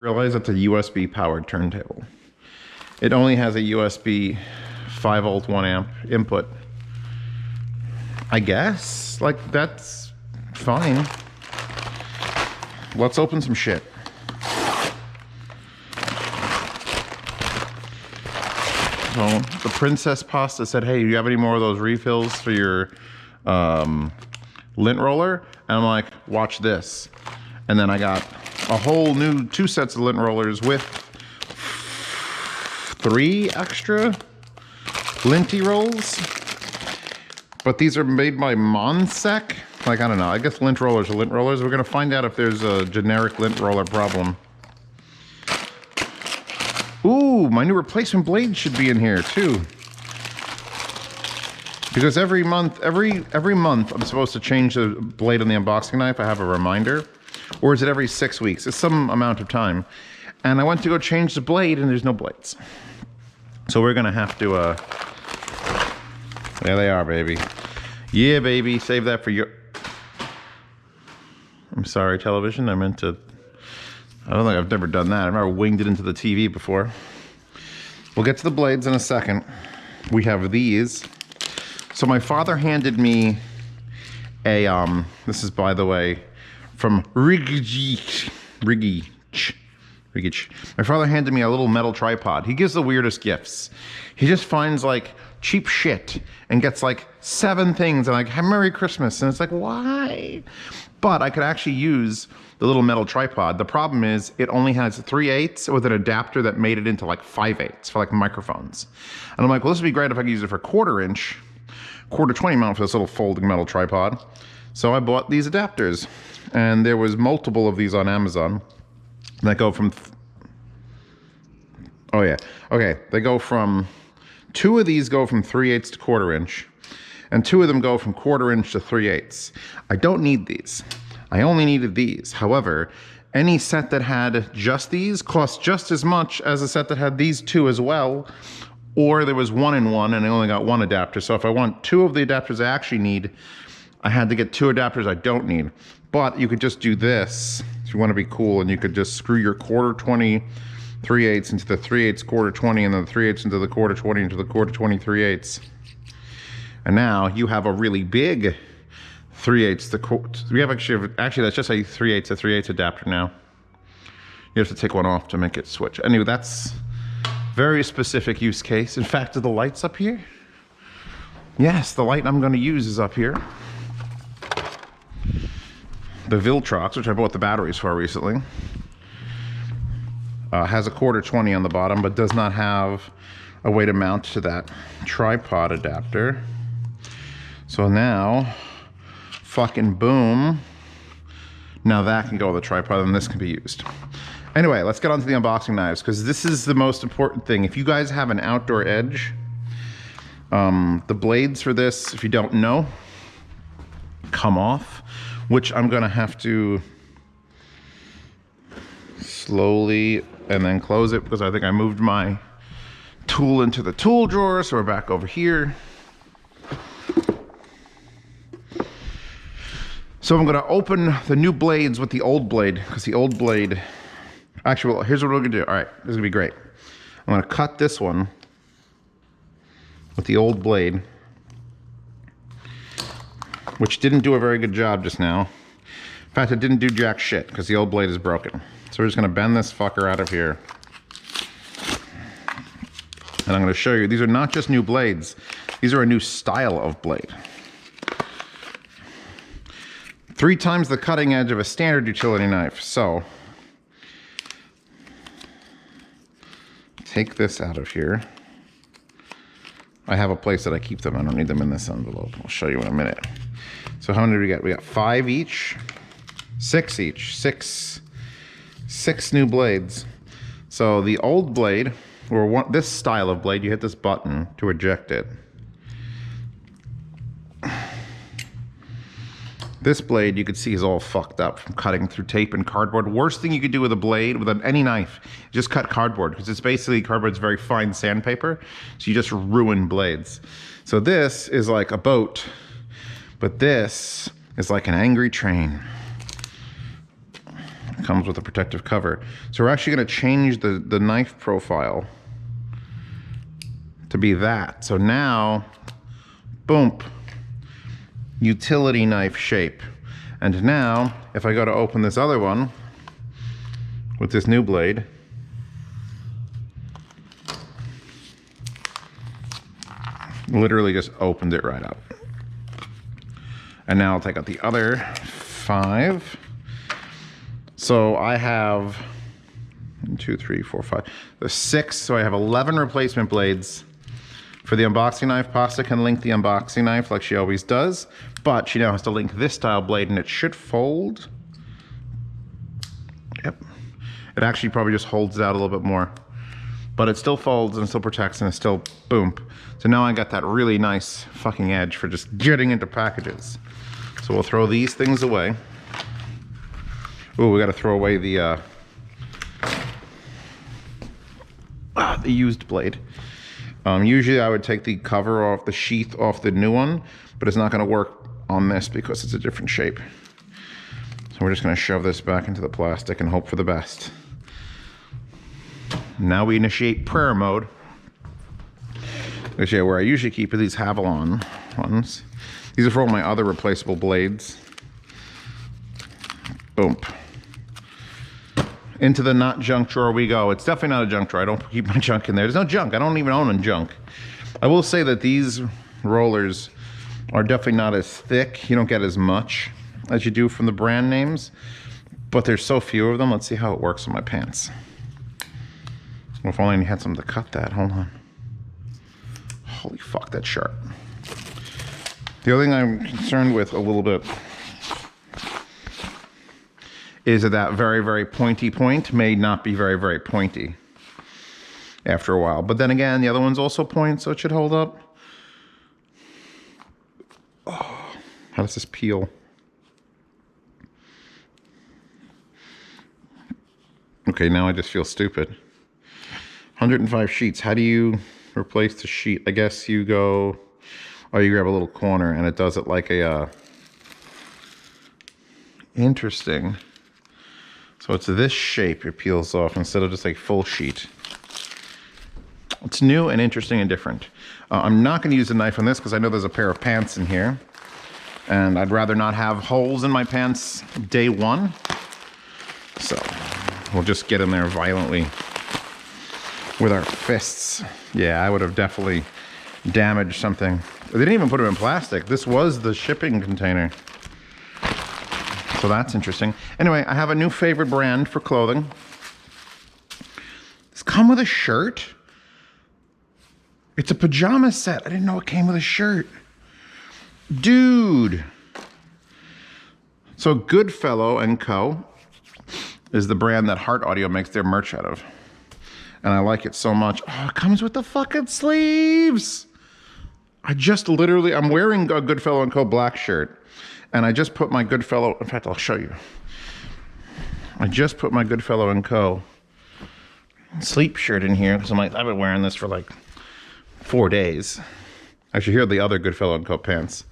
Realize it's a USB powered turntable. It only has a USB 5 volt 1 amp input. I guess, like, that's fine. Let's open some shit. So the Princess Pasta said, hey, do you have any more of those refills for your lint roller? And I'm like, watch this. And then I got a whole new 2 sets of lint rollers with 3 extra linty rolls. But these are made by Monsec. Like, I don't know, I guess lint rollers are lint rollers. We're gonna find out if there's a generic lint roller problem. Ooh, my new replacement blade should be in here too. Because every month I'm supposed to change the blade on the unboxing knife. I have a reminder. Or is it every 6 weeks? It's some amount of time. And I went to go change the blade and there's no blades. So we're gonna have to, there they are, baby. Yeah, baby, save that for your... I'm sorry, television, I meant to... I don't think I've never done that. I've never winged it into the TV before. We'll get to the blades in a second. We have these. So my father handed me a, this is, by the way, from Rigich. My father handed me a little metal tripod. He gives the weirdest gifts. He just finds like cheap shit and gets like 7 things and like, Merry Christmas. And it's like, why? But I could actually use the little metal tripod. The problem is it only has 3/8 with an adapter that made it into like 5/8 for like microphones. And I'm like, well, this would be great if I could use it for 1/4 inch, 1/4 mount for this little folding metal tripod. So I bought these adapters, and there was multiple of these on Amazon that go from, oh yeah, okay, they go from, 2 of these go from 3/8 to 1/4 inch, and 2 of them go from 1/4 inch to 3/8. I don't need these. I only needed these. However, any set that had just these cost just as much as a set that had these 2 as well, or there was 1 in 1 and I only got 1 adapter. So if I want 2 of the adapters I actually need, I had to get 2 adapters I don't need. But you could just do this if you want to be cool, and you could just screw your 1/4 20 3/8 into the 3/8 1/4 20, and then the 3/8 into the 1/4 20 into the 1/4 20 3/8. And now you have a really big 3/8. We have actually that's just a 3/8 to 3/8 adapter now. You have to take one off to make it switch. Anyway, that's very specific use case. In fact, are the lights up here? Yes, the light I'm going to use is up here. The Viltrox, which I bought the batteries for recently, has a 1/4 20 on the bottom, but does not have a way to mount to that tripod adapter. So now, fucking boom. Now that can go on the tripod and this can be used. Anyway, let's get on to the unboxing knives, because this is the most important thing. If you guys have an outdoor edge, the blades for this, if you don't know, come off, which I'm gonna have to slowly and then close it, because I think I moved my tool into the tool drawer, so we're back over here. So I'm gonna open the new blades with the old blade, because the old blade, actually, well, here's what we're gonna do. All right, this is gonna be great. I'm gonna cut this one with the old blade, which didn't do a very good job just now. In fact, it didn't do jack shit, because the old blade is broken. So we're just gonna bend this fucker out of here. And I'm gonna show you, these are not just new blades, these are a new style of blade. 3 times the cutting edge of a standard utility knife. So, take this out of here. I have a place that I keep them. I don't need them in this envelope. I'll show you in a minute. So how many do we get? We got 5 each, 6 each, 6 new blades. So the old blade, or this style of blade, you hit this button to eject it. This blade, you can see, is all fucked up from cutting through tape and cardboard. Worst thing you could do with a blade, with any knife, just cut cardboard, because it's basically, cardboard's very fine sandpaper, so you just ruin blades. So this is like a boat, but this is like an angry train. It comes with a protective cover. So we're actually going to change the knife profile to be that. So now, boom, utility knife shape. And now, if I go to open this other one with this new blade, literally just opened it right up. And now I'll take out the other 5. So I have 1, 2, 3, 4, 5. There's 6, so I have 11 replacement blades. For the unboxing knife, Pasta can link the unboxing knife like she always does, but she now has to link this style blade, and it should fold. Yep. It actually probably just holds it out a little bit more, but it still folds and still protects, and it's still boom. So now I got that really nice fucking edge for just getting into packages. So we'll throw these things away. Ooh, we gotta throw away the used blade. Usually I would take the cover off, the sheath off the new one, but it's not gonna work on this because it's a different shape. So we're just gonna shove this back into the plastic and hope for the best. Now we initiate prayer mode. Which, yeah, where I usually keep these Havalon ones. These are for all my other replaceable blades. Boom. Into the not junk drawer we go. It's definitely not a junk drawer. I don't keep my junk in there. There's no junk. I don't even own a junk. I will say that these rollers are definitely not as thick. You don't get as much as you do from the brand names, but there's so few of them. Let's see how it works on my pants. Well, if only I had something to cut that. Hold on. Holy fuck, that's sharp. The other thing I'm concerned with a little bit is that very, very pointy point may not be very, very pointy after a while. But then again, the other one's also point, so it should hold up. Oh, how does this peel? Okay, now I just feel stupid. 105 sheets. How do you replace the sheet? I guess you go, oh, you grab a little corner and it does it like a, interesting. So it's this shape it peels off instead of just like full sheet. It's new and interesting and different. I'm not going to use a knife on this because I know there's a pair of pants in here. And I'd rather not have holes in my pants day one. So we'll just get in there violently with our fists. Yeah, I would have definitely damaged something. They didn't even put it in plastic. This was the shipping container. So that's interesting. Anyway, I have a new favorite brand for clothing. It's come with a shirt. It's a pajama set. I didn't know it came with a shirt. Dude. So Goodfellow & Co. is the brand that Heart Audio makes their merch out of. And I like it so much. Oh, it comes with the fucking sleeves. I'm wearing a Goodfellow & Co. black shirt. And I just put my Goodfellow, in fact, I'll show you. I just put my Goodfellow & Co. sleep shirt in here because I've been wearing this for like 4 days. Actually, here are the other Goodfellow & Co. pants.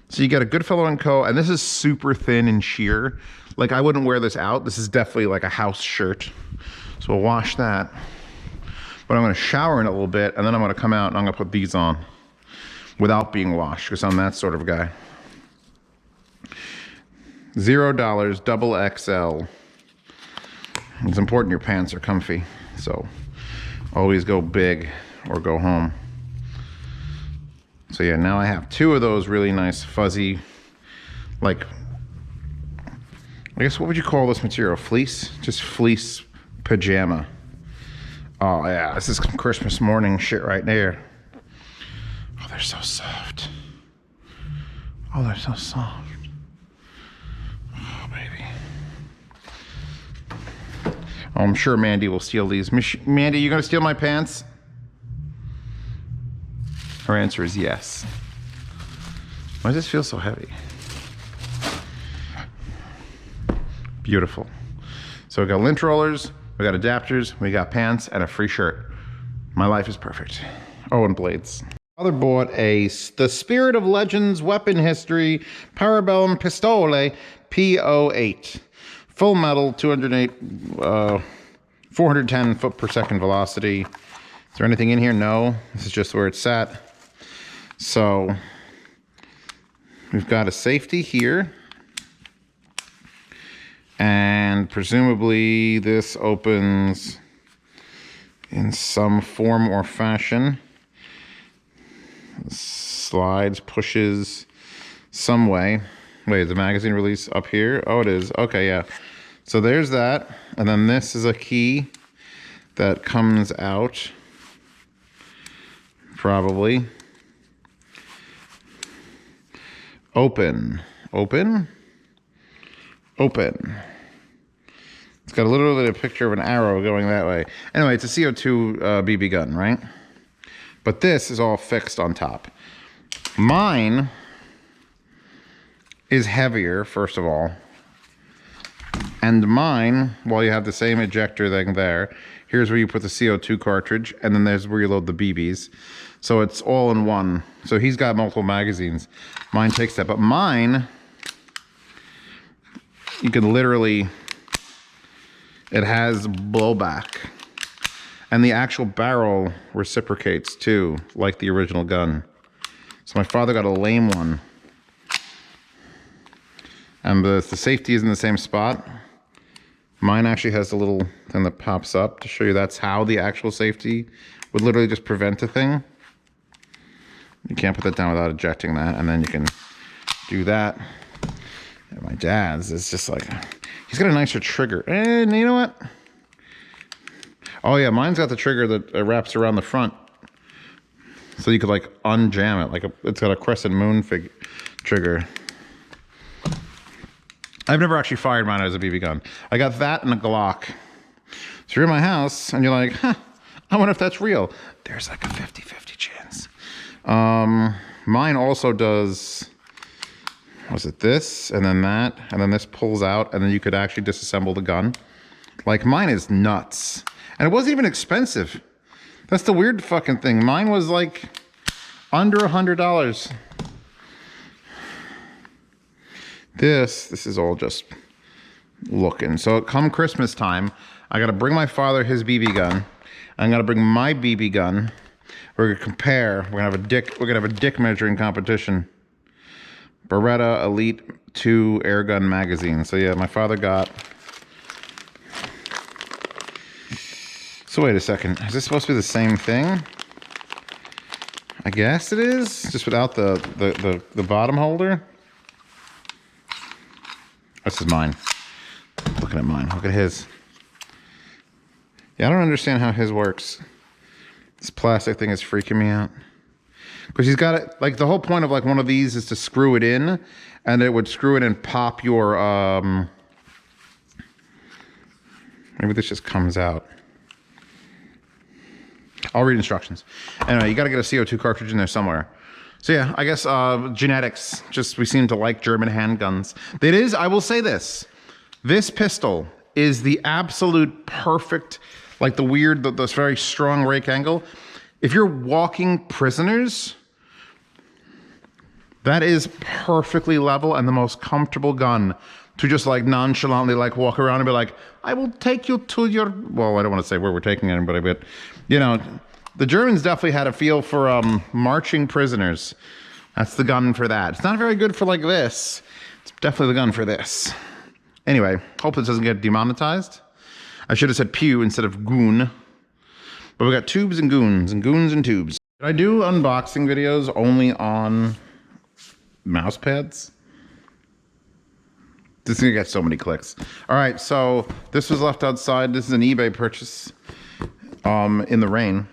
So you got a Goodfellow & Co. and this is super thin and sheer. Like I wouldn't wear this out. This is definitely like a house shirt. So we'll wash that. But I'm gonna shower in it a little bit and then I'm gonna come out and I'm gonna put these on without being washed because I'm that sort of guy. $0, double XL. It's important your pants are comfy, so always go big or go home. So yeah, now I have 2 of those really nice fuzzy, like, I guess what would you call this material? Fleece? Just fleece pajama. Oh yeah, this is Christmas morning shit right there. Oh, they're so soft. Oh, they're so soft. I'm sure Mandy will steal these. Mandy, you gonna steal my pants? Her answer is yes. Why does this feel so heavy? Beautiful. So we got lint rollers, we got adapters, we got pants, and a free shirt. My life is perfect. Oh, and blades. Father bought the Spirit of Legends Weapon History Parabellum Pistole P08. full metal, 208, 410 foot per second velocity. Is there anything in here? No. This is just where it's sat. So we've got a safety here. And presumably this opens in some form or fashion. Slides, pushes some way. Wait, is the magazine release up here? Oh, it is. Okay, yeah. So there's that. And then this is a key that comes out. Probably. Open. Open. Open. It's got a little bit of a picture of an arrow going that way. Anyway, it's a CO2 BB gun, right? But this is all fixed on top. Mine is heavier, first of all. And mine, while you have the same ejector thing there, here's where you put the CO2 cartridge, and then there's where you load the BBs. So it's all in one. So he's got multiple magazines. Mine takes that. But mine, you can literally, it has blowback. And the actual barrel reciprocates too, like the original gun. So my father got a lame one. And the safety is in the same spot. Mine actually has a little thing that pops up to show you that's how the actual safety would literally just prevent a thing. You can't put that down without ejecting that, and then you can do that. And my dad's is just like, he's got a nicer trigger. And you know what? Oh yeah, mine's got the trigger that wraps around the front. So you could like unjam it, like it's got a crescent moon trigger. I've never actually fired mine as a BB gun. I got that and a Glock. So you're in my house and you're like, huh, I wonder if that's real. There's like a 50-50 chance. Mine also does, was it this? And then that, and then this pulls out, and then you could actually disassemble the gun. Like mine is nuts. And it wasn't even expensive. That's the weird fucking thing. Mine was like under $100. This is all just looking. So come Christmas time, I gotta bring my father his BB gun. I'm gonna bring my BB gun. We're gonna compare. We're gonna have a dick measuring competition. Beretta Elite 2 air gun magazine. So yeah, my father got. So wait a second. Is this supposed to be the same thing? I guess it is, just without the bottom holder. This is mine. Looking at mine. Look at his. Yeah, I don't understand how his works. This plastic thing is freaking me out. Because he's got it, like the whole point of like one of these is to screw it in, and it would screw it and pop your, maybe this just comes out. I'll read instructions. Anyway, you got to get a CO2 cartridge in there somewhere. So yeah, I guess genetics, just we seem to like German handguns. It is, I will say this pistol is the absolute perfect, like the weird, this very strong rake angle. If you're walking prisoners, that is perfectly level and the most comfortable gun to just like nonchalantly like walk around and be like, I will take you to your, well, I don't want to say where we're taking anybody, but you know, the Germans definitely had a feel for marching prisoners. That's the gun for that. It's not very good for like this. It's definitely the gun for this. Anyway, hope this doesn't get demonetized. I should have said pew instead of goon. But we got tubes and goons and tubes. Did I do unboxing videos only on mouse pads? This is gonna get so many clicks. All right, so this was left outside. This is an eBay purchase in the rain.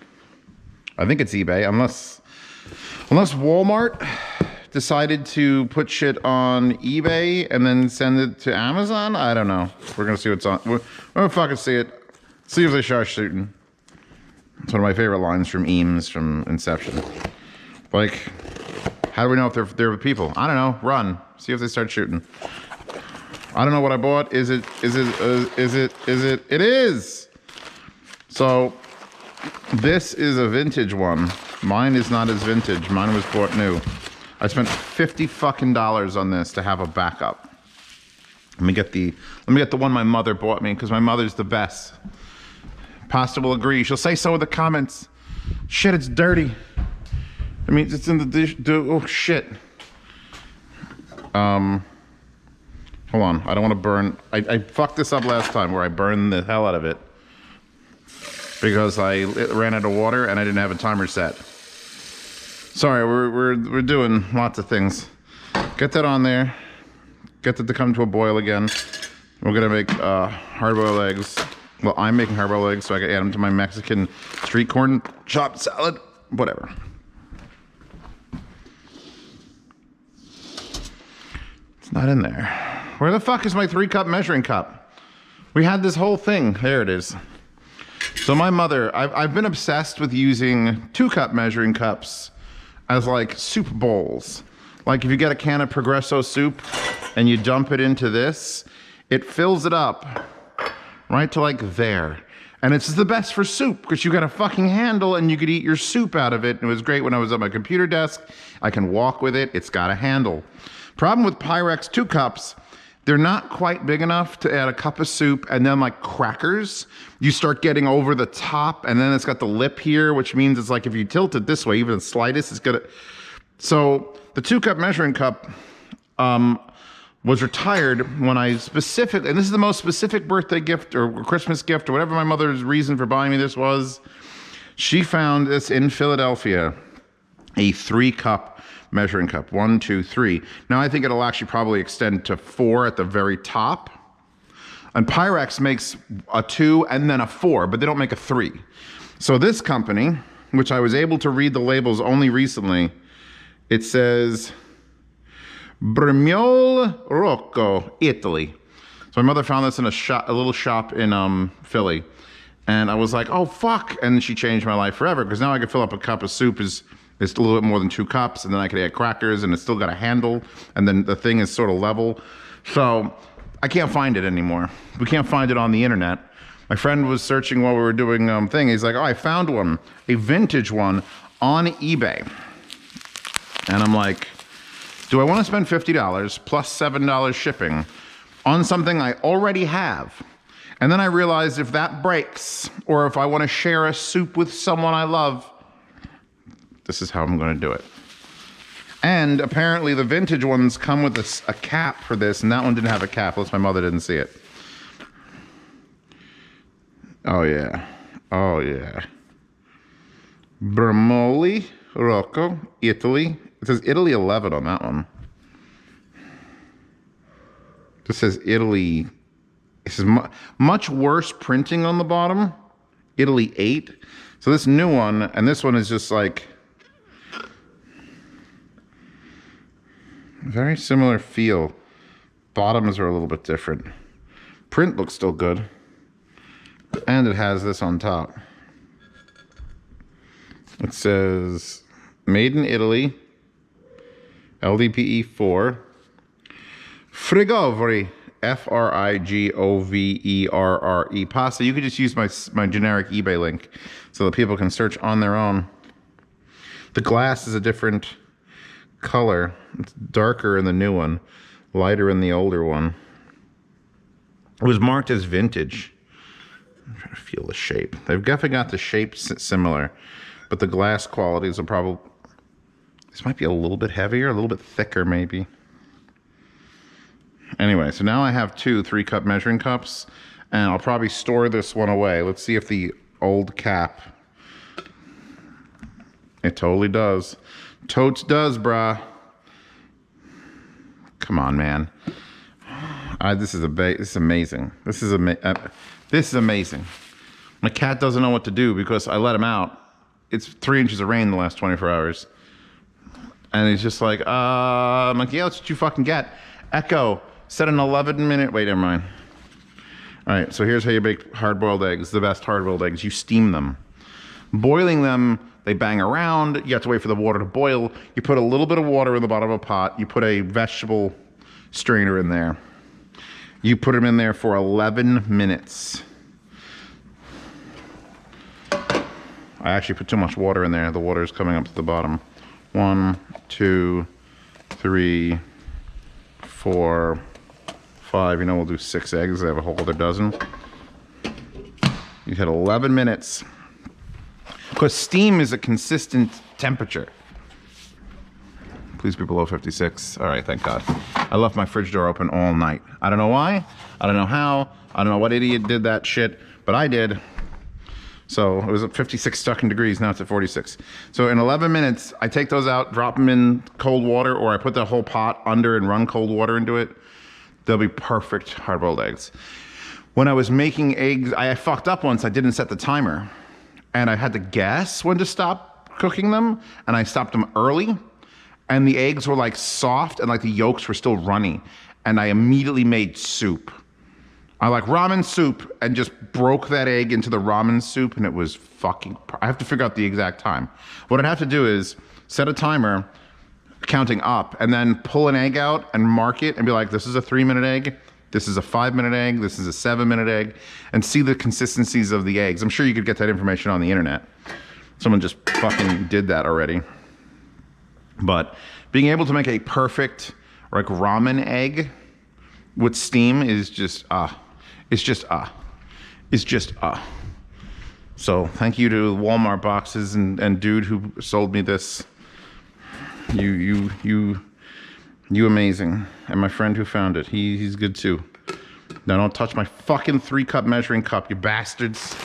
I think it's eBay, unless Walmart decided to put shit on eBay and then send it to Amazon. I don't know. We're gonna see what's on. We're gonna fucking see it. See if they start shooting. It's one of my favorite lines from Eames from Inception. Like, how do we know if they're the people? I don't know. Run. See if they start shooting. I don't know what I bought. It is. So this is a vintage one. Mine is not as vintage. Mine was bought new. I spent $50 fucking on this to have a backup. Let me get the one my mother bought me, because my mother's the best. Pasta will agree. She'll say so in the comments. Shit, it's dirty. I mean, it's in the dish. Oh shit. Hold on. I don't want to burn. I fucked this up last time where I burned the hell out of it because it ran out of water and I didn't have a timer set. Sorry, we're doing lots of things. Get that on there. Get that to come to a boil again. We're gonna make hard-boiled eggs. Well, I'm making hard-boiled eggs so I can add them to my Mexican street corn chopped salad. Whatever. It's not in there. Where the fuck is my 3-cup measuring cup? We had this whole thing. There it is. So my mother, I've been obsessed with using 2-cup measuring cups as like soup bowls. Like if you get a can of Progresso soup and you dump it into this, it fills it up right to like there. And it's the best for soup because you got a fucking handle and you could eat your soup out of it. It was great when I was at my computer desk. I can walk with it. It's got a handle. Problem with Pyrex 2 cups, they're not quite big enough to add a cup of soup, and then like crackers, you start getting over the top, and then it's got the lip here, which means it's like if you tilt it this way, even the slightest, it's gonna... So the 2-cup measuring cup was retired when I specifically, and this is the most specific birthday gift or Christmas gift or whatever my mother's reason for buying me this was, she found this in Philadelphia, a 3-cup measuring cup. 1, 2, 3. Now I think it'll actually probably extend to 4 at the very top. And Pyrex makes a 2 and then a 4, but they don't make a 3. So this company, which I was able to read the labels only recently, it says Bremiole Rocco, Italy. So my mother found this in a little shop in Philly. And I was like, oh fuck. And she changed my life forever because now I can fill up a cup of soup it's a little bit more than 2 cups, and then I could add crackers, and it's still got a handle, and then the thing is sort of level. So I can't find it anymore. We can't find it on the internet. My friend was searching while we were doing thing. He's like, oh, I found one, a vintage one on eBay. And I'm like, do I want to spend $50 plus $7 shipping on something I already have? And then I realized if that breaks, or if I want to share a soup with someone I love, this is how I'm going to do it. And apparently the vintage ones come with a cap for this, and that one didn't have a cap, unless my mother didn't see it. Oh yeah. Oh yeah. Bremoli Rocco, Italy. It says Italy 11 on that one. This says Italy. It says much worse printing on the bottom. Italy 8. So this new one, and this one is just like very similar feel. Bottoms are a little bit different. Print looks still good. And it has this on top. It says made in Italy. LDPE 4. Frigovere. Frigoverre. Pasta. You could just use my generic eBay link so that people can search on their own. The glass is a different color. It's darker in the new one, lighter in the older one. It was marked as vintage. I'm trying to feel the shape. They've definitely got the shape similar, but the glass qualities are probably... This might be a little bit heavier, a little bit thicker maybe. Anyway, so now I have 2 3-cup measuring cups, and I'll probably store this one away. Let's see if the old cap... It totally does. Totes does, brah. Come on, man. This is amazing. This is amazing. My cat doesn't know what to do because I let him out. It's 3 inches of rain in the last 24 hours. And he's just like, I'm like, yeah, that's what you fucking get. Echo, set an 11-minute, wait, never mind. All right, so here's how you make hard-boiled eggs, the best hard-boiled eggs. You steam them. Boiling them, they bang around. You have to wait for the water to boil. You put a little bit of water in the bottom of a pot. You put a vegetable strainer in there. You put them in there for 11 minutes. I actually put too much water in there. The water is coming up to the bottom. 1, 2, 3, 4, 5. You know, we'll do 6 eggs. I have a whole other dozen. You had 11 minutes. Because steam is a consistent temperature. Please be below 56. All right, thank God. I left my fridge door open all night. I don't know why. I don't know how. I don't know what idiot did that shit, but I did. So it was at 56 fucking degrees. Now it's at 46. So in 11 minutes, I take those out, drop them in cold water, or I put the whole pot under and run cold water into it. They'll be perfect hard-boiled eggs. When I was making eggs, I fucked up once. I didn't set the timer. And I had to guess when to stop cooking them. And I stopped them early. And the eggs were like soft and like the yolks were still runny. And I immediately made soup. I like ramen soup and just broke that egg into the ramen soup, and it was fucking, I have to figure out the exact time. What I'd have to do is set a timer counting up and then pull an egg out and mark it and be like, this is a 3-minute egg. This is a 5-minute egg. This is a 7-minute egg, and see the consistencies of the eggs. I'm sure you could get that information on the internet. Someone just fucking did that already. But being able to make a perfect like ramen egg with steam is just So thank you to Walmart boxes and dude who sold me this. You amazing. And my friend who found it, he's good too. Now don't touch my fucking 3-cup measuring cup, you bastards.